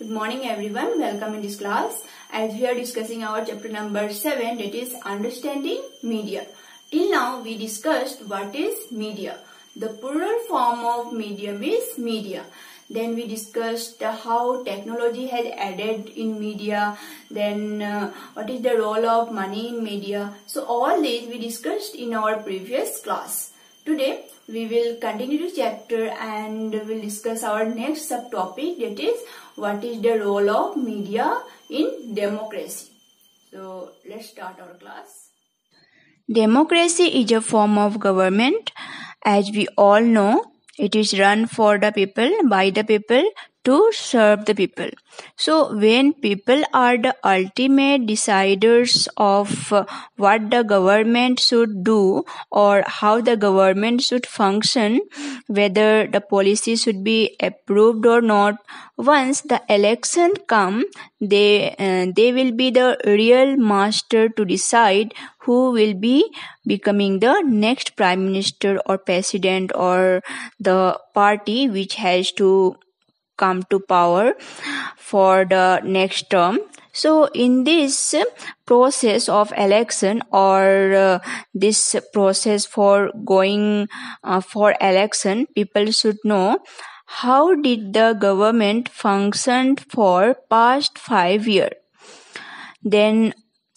Good morning everyone. Welcome in this class. As we are discussing our chapter number 7, that is understanding media. Till now we discussed what is media. The plural form of medium is media. Then we discussed how technology has added in media. Then what is the role of money in media. So all these we discussed in our previous class. Today we will continue the chapter and will discuss our next subtopic, that is what is the role of media in democracy. So let's start our class. Democracy is a form of government. As we all know, it is run for the people, by the people, to serve the people. So when people are the ultimate deciders of what the government should do or how the government should function, whether the policy should be approved or not, once the election come, they will be the real master to decide who will be becoming the next prime minister or president or the party which has to come to power for the next term. So in this process of election or this process for going for election, people should know how did the government function for past 5 years. Then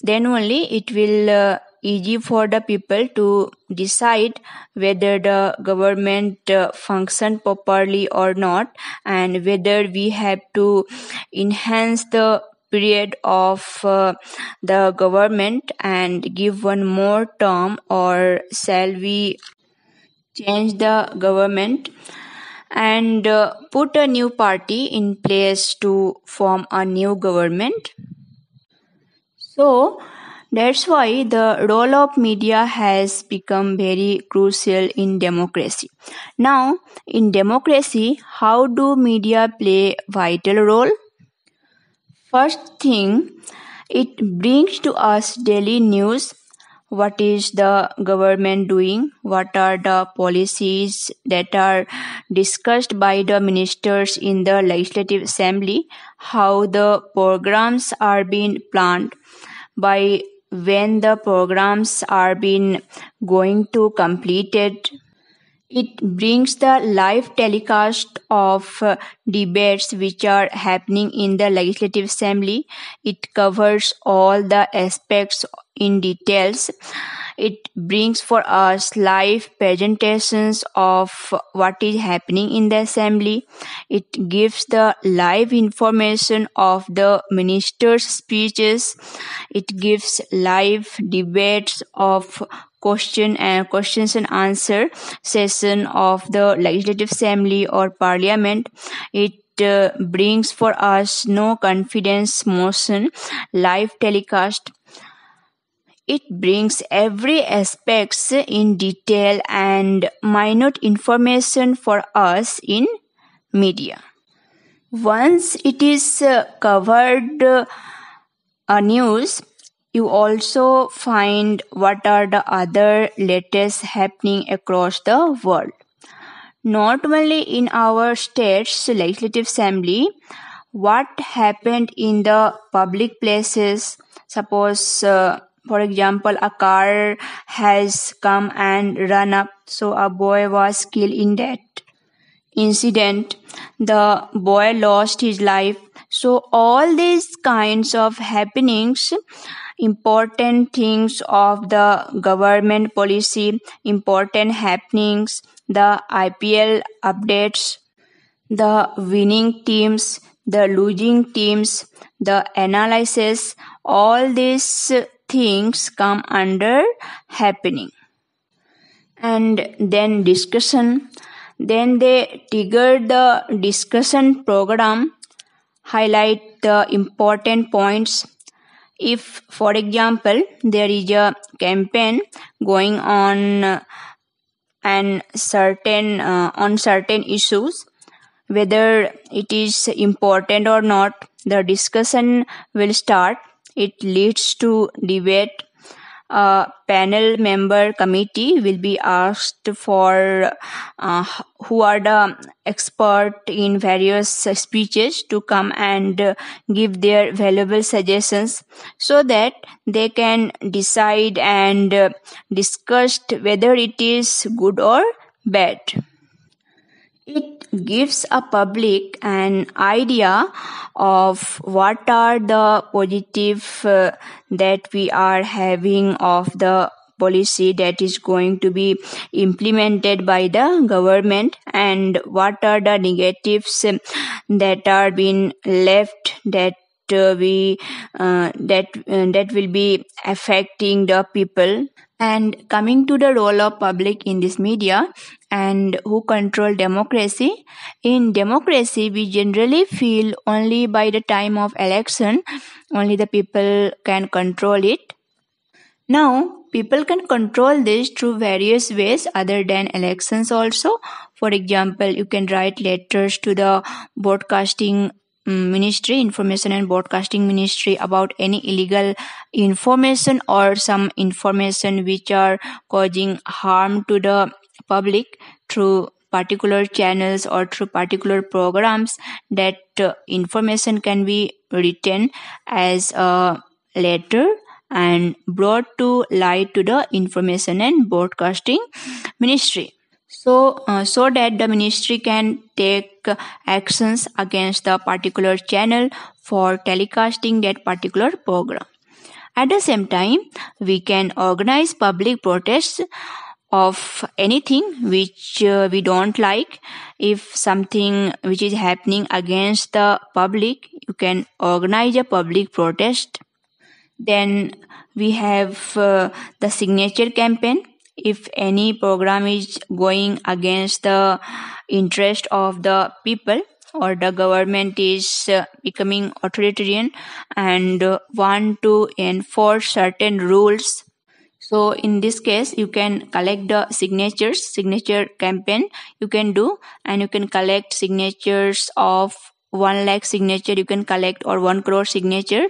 only it will easy for the people to decide whether the government function properly or not, and whether we have to enhance the period of the government and give one more term, or shall we change the government and put a new party in place to form a new government. So that's why the role of media has become very crucial in democracy. Now, in democracy, how do media play vital role? First thing, it brings to us daily news. What is the government doing? What are the policies that are discussed by the ministers in the Legislative Assembly? How the programs are being planned? By when the programs are being going to completed. It brings the live telecast of debates which are happening in the Legislative Assembly. It covers all the aspects in details. It brings for us live presentations of what is happening in the assembly. It gives the live information of the minister's speeches. It gives live debates of questions and answer session of the Legislative Assembly or Parliament. It brings for us no confidence motion, live telecast. It brings every aspects in detail and minute information for us in media. Once it is covered news, you also find what are the other latest happening across the world. Not only in our state's Legislative Assembly, what happened in the public places, suppose for example, a car has come and run up, so a boy was killed in that incident. The boy lost his life. So all these kinds of happenings, important things of the government policy, important happenings, the IPL updates, the winning teams, the losing teams, the analysis, all these things come under happening. And then discussion. Then they trigger the discussion program, highlight the important points. If, for example, there is a campaign going on and on certain issues, whether it is important or not, the discussion will start. It leads to debate. A panel member committee will be asked for who are the expert in various speeches to come and give their valuable suggestions so that they can decide and discuss whether it is good or bad. It gives a public an idea of what are the positive that we are having of the policy that is going to be implemented by the government, and what are the negatives that are being left that we that will be affecting the people. And coming to the role of public in this media and who control democracy, in democracy we generally feel only by the time of election only the people can control it. Now, people can control this through various ways other than elections also. For example, you can write letters to the broadcasting ministry, information and broadcasting ministry about any illegal information or some information which are causing harm to the public through particular channels or through particular programs. That information can be written as a letter and brought to light to the information and broadcasting ministry, so that the ministry can take actions against the particular channel for telecasting that particular program. At the same time, we can organize public protests of anything which we don't like. If something which is happening against the public, you can organize a public protest. Then we have the signature campaign. If any program is going against the interest of the people or the government is becoming authoritarian and want to enforce certain rules, so in this case you can collect the signature campaign you can do, and you can collect signatures of 1 lakh signature you can collect, or 1 crore signature,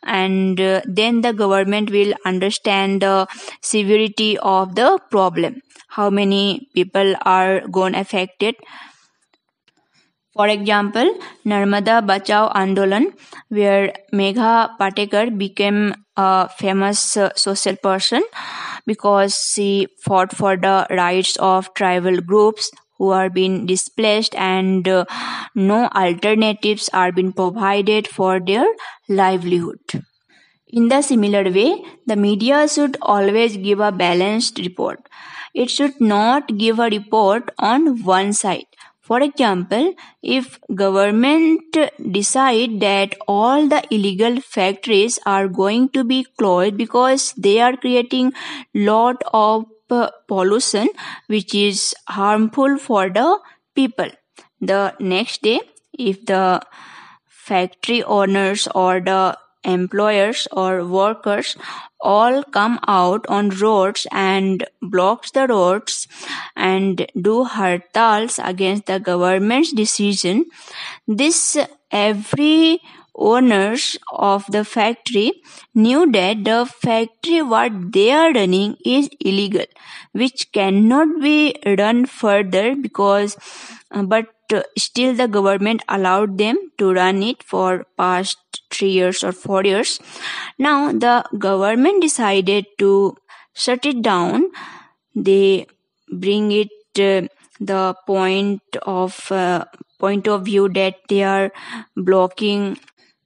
and then the government will understand the severity of the problem, how many people are gone affected. For example, Narmada Bachao Andolan, where Megha Patekar became a famous social person because she fought for the rights of tribal groups who are being displaced, and no alternatives are being provided for their livelihood. In the similar way, the media should always give a balanced report. It should not give a report on one side. For example, if government decide that all the illegal factories are going to be closed because they are creating lot of pollution which is harmful for the people, the next day if the factory owners or the employers or workers all come out on roads and blocks the roads and do hartals against the government's decision, this every owners of the factory knew that the factory what they are running is illegal, which cannot be run further because but still the government allowed them to run it for past 3 years or 4 years. Now the government decided to shut it down. They bring it the point of view that they are blocking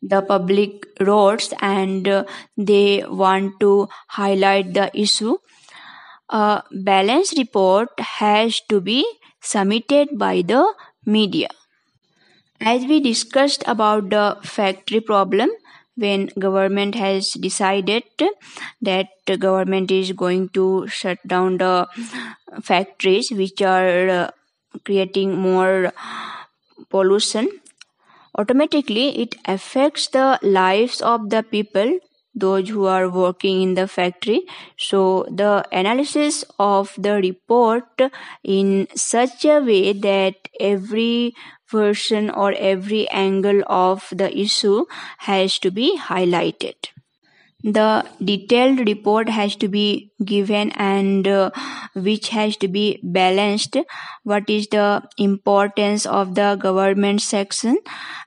the public roads and they want to highlight the issue. A balanced report has to be submitted by the media. As we discussed about the factory problem, when government has decided that the government is going to shut down the factories which are creating more pollution, automatically it affects the lives of the people, those who are working in the factory. So the analysis of the report in such a way that every version or every angle of the issue has to be highlighted. The detailed report has to be given and which has to be balanced. What is the importance of the government section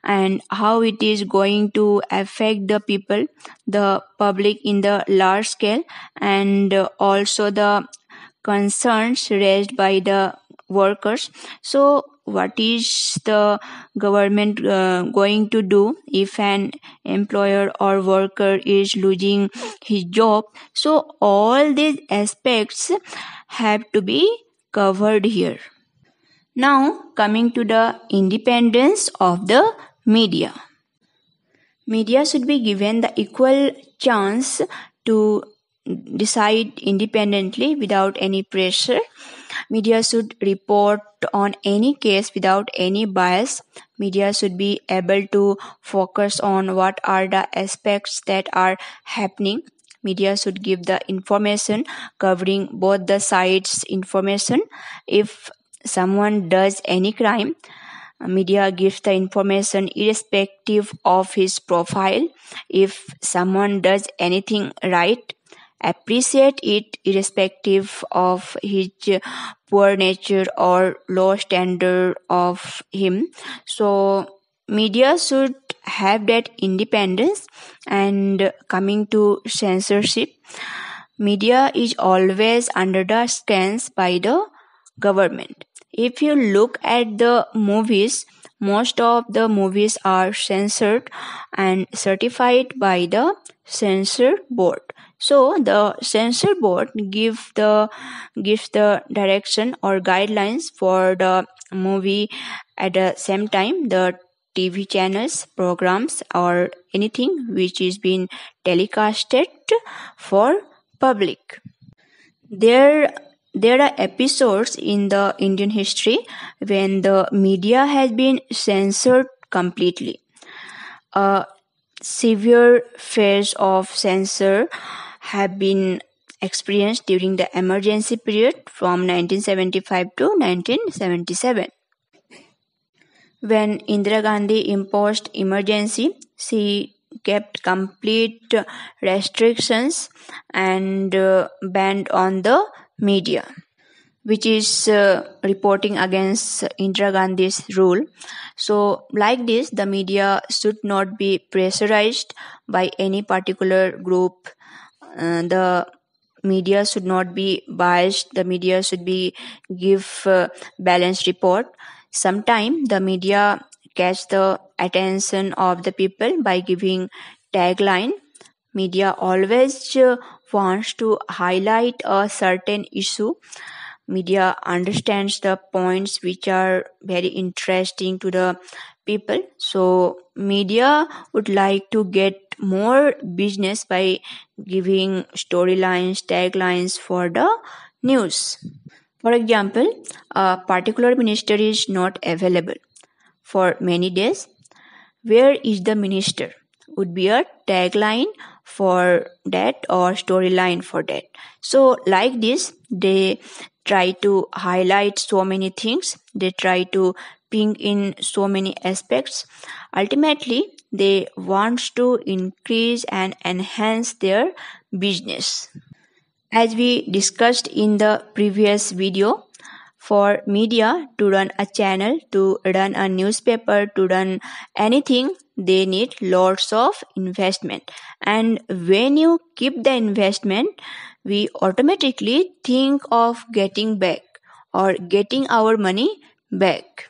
and how it is going to affect the people, the public in the large scale, and also the concerns raised by the workers. So what is the government going to do if an employer or worker is losing his job? So all these aspects have to be covered here. Now coming to the independence of the media. Media should be given the equal chance to decide independently without any pressure. Media should report on any case without any bias. Media should be able to focus on what are the aspects that are happening. Media should give the information covering both the sides information. If someone does any crime, media gives the information irrespective of his profile. If someone does anything right, appreciate it irrespective of his poor nature or low standard of him. So media should have that independence. And coming to censorship, media is always under the scans by the government. If you look at the movies, most of the movies are censored and certified by the censor board. So the censor board gives the direction or guidelines for the movie. At the same time, the TV channels, programs, or anything which is being telecasted for public. There are episodes in the Indian history when the media has been censored completely. A severe phase of censor have been experienced during the emergency period from 1975 to 1977. When Indira Gandhi imposed emergency, she kept complete restrictions and banned on the media, which is reporting against Indira Gandhi's rule. So, like this, the media should not be pressurized by any particular group. The media should not be biased. The media should be give balanced report. Sometimes the media catch the attention of the people by giving tagline. Media always wants to highlight a certain issue. Media understands the points which are very interesting to the people. So media would like to get more business by giving storylines, taglines for the news. For example, a particular minister is not available for many days. Where is the minister? Would be a tagline for that or storyline for that. So like this, they try to highlight so many things. They try to bring in so many aspects. Ultimately, they want to increase and enhance their business. As we discussed in the previous video, for media to run a channel, to run a newspaper, to run anything, they need lots of investment. And when you keep the investment, we automatically think of getting back or getting our money back.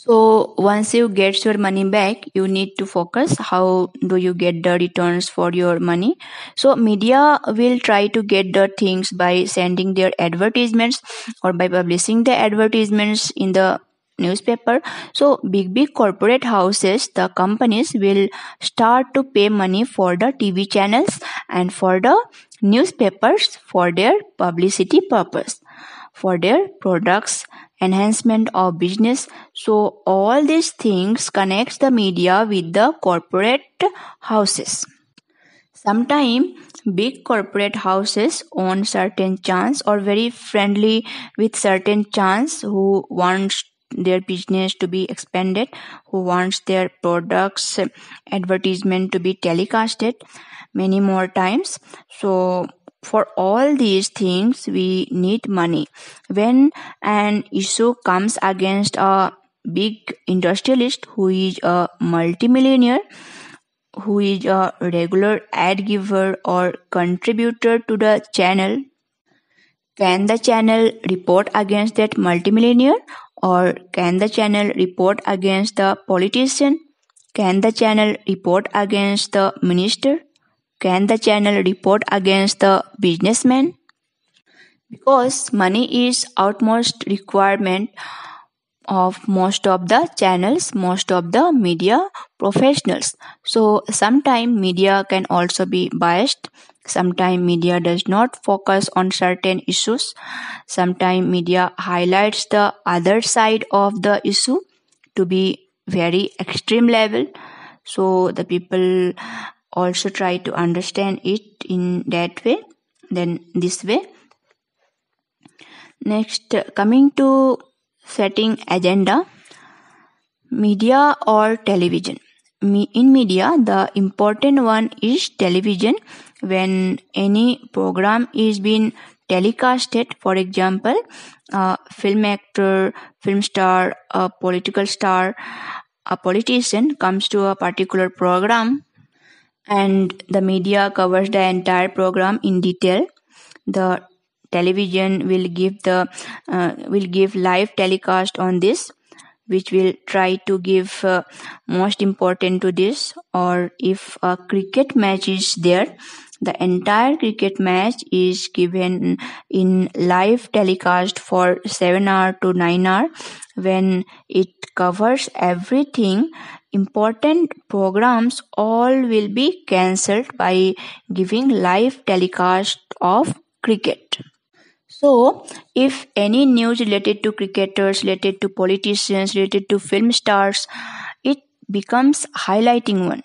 So once you get your money back, you need to focus how do you get the returns for your money. So media will try to get the things by sending their advertisements or by publishing the advertisements in the newspaper. So big corporate houses, the companies will start to pay money for the TV channels and for the newspapers for their publicity purpose, for their products, enhancement of business. So all these things connects the media with the corporate houses. Sometimes big corporate houses own certain chants or very friendly with certain chants who wants their business to be expanded, who wants their products advertisement to be telecasted many more times. So for all these things we need money. When an issue comes against a big industrialist who is a multimillionaire, who is a regular ad giver or contributor to the channel, can the channel report against that multimillionaire, or can the channel report against the politician? Can the channel report against the minister? Can the channel report against the businessman? Because money is utmost requirement of most of the channels, most of the media professionals. So sometimes media can also be biased. Sometimes media does not focus on certain issues. Sometimes media highlights the other side of the issue to be very extreme level. So the people also try to understand it in that way, then this way. Next, coming to setting agenda, media or television. In media, the important one is television. When any program is being telecasted, for example, a film actor, film star, a political star, a politician comes to a particular program and the media covers the entire program in detail. The television will give live telecast on this, which will try to give most important to this. Or if a cricket match is there, the entire cricket match is given in live telecast for 7 hour to 9 hour, when it covers everything. Important programs all will be cancelled by giving live telecast of cricket. So, if any news related to cricketers, related to politicians, related to film stars, it becomes highlighting one.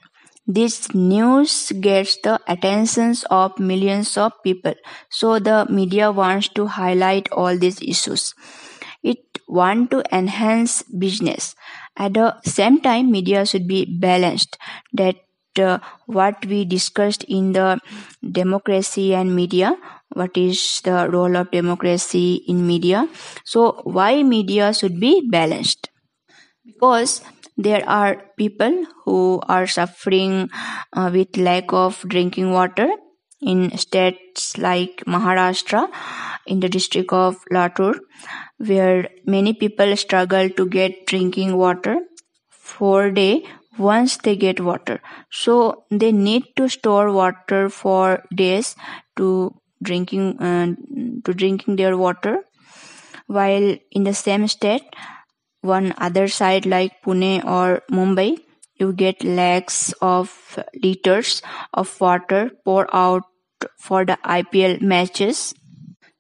This news gets the attentions of millions of people. So the media wants to highlight all these issues. It want to enhance business. At the same time, media should be balanced. That what we discussed in the democracy and media, what is the role of democracy in media. So why media should be balanced? Because there are people who are suffering with lack of drinking water in states like Maharashtra, in the district of Latur, where many people struggle to get drinking water for a day once they get water. So they need to store water for days to drinking their water. While in the same state, one other side like Pune or Mumbai, you get lakhs of liters of water pour out for the IPL matches.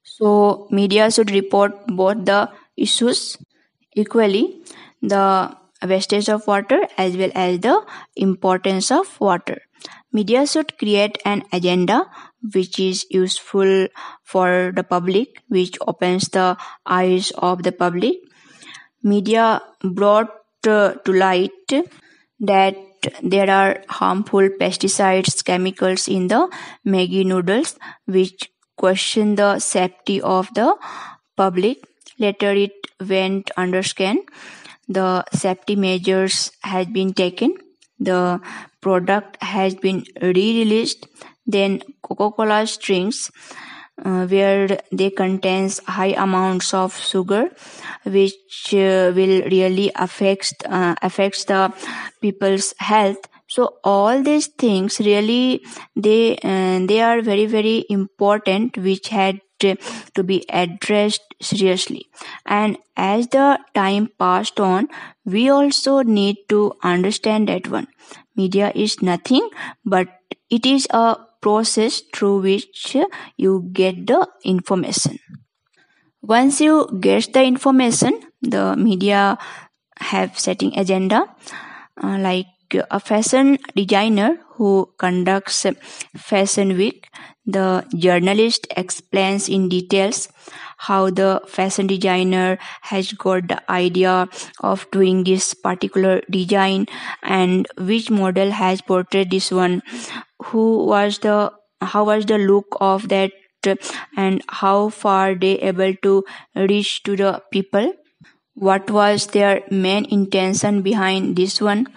So media should report both the issues equally, the wastage of water as well as the importance of water. Media should create an agenda which is useful for the public, which opens the eyes of the public. Media brought to light that there are harmful pesticides, chemicals in the Maggi noodles, which question the safety of the public. Later it went under scan. The safety measures had been taken. The product has been re-released. Then Coca-Cola drinks, where they contains high amounts of sugar, which will really affects the people's health. So all these things really they are very very important, which had to be addressed seriously. And as the time passed on, we also need to understand that one media is nothing but it is a process through which you get the information. Once you get the information, the media have setting agenda, like a fashion designer who conducts fashion week, The journalist explains in details how the fashion designer has got the idea of doing this particular design and which model has portrayed this one, who was the how was the look of that, and how far they able to reach to the people, what was their main intention behind this one,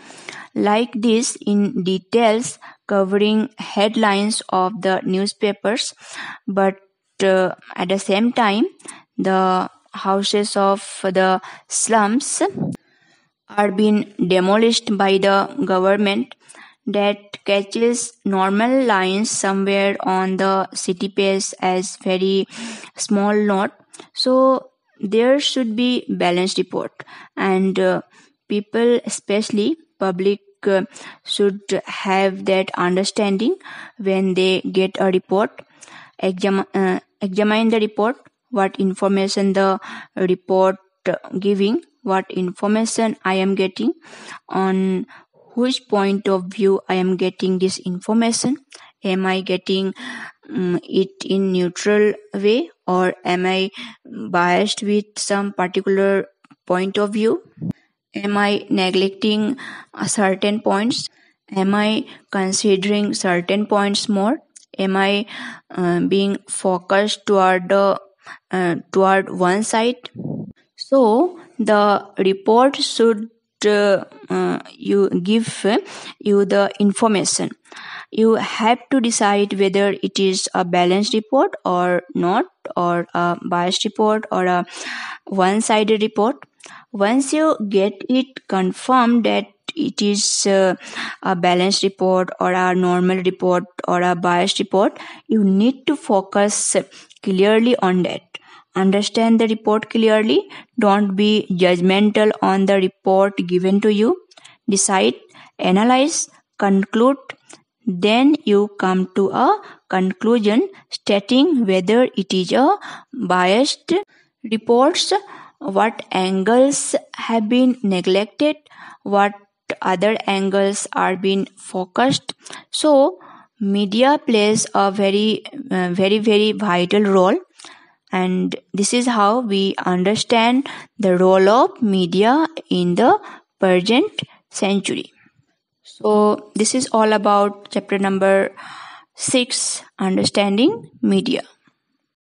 like this in details, covering headlines of the newspapers. But at the same time, the houses of the slums are being demolished by the government, that catches normal lines somewhere on the city pace as very small note. So there should be balanced report, and people, especially public, should have that understanding. When they get a report, examine the report, what information the report giving, what information I am getting, on which point of view I am getting this information. Am I getting it in neutral way, or am I biased with some particular point of view? Am I neglecting certain points? Am I considering certain points more? Am I being focused toward one side? So the report should you give you the information. You have to decide whether it is a balanced report or not, or a biased report or a one-sided report. Once you get it confirmed that it is a balanced report or a normal report or a biased report, you need to focus clearly on that. Understand the report clearly. Don't be judgmental on the report given to you. Decide, analyze, conclude. Then you come to a conclusion stating whether it is a biased reports, what angles have been neglected, what other angles are being focused. So media plays a very vital role, and this is how we understand the role of media in the present century. So this is all about chapter number 6, understanding media.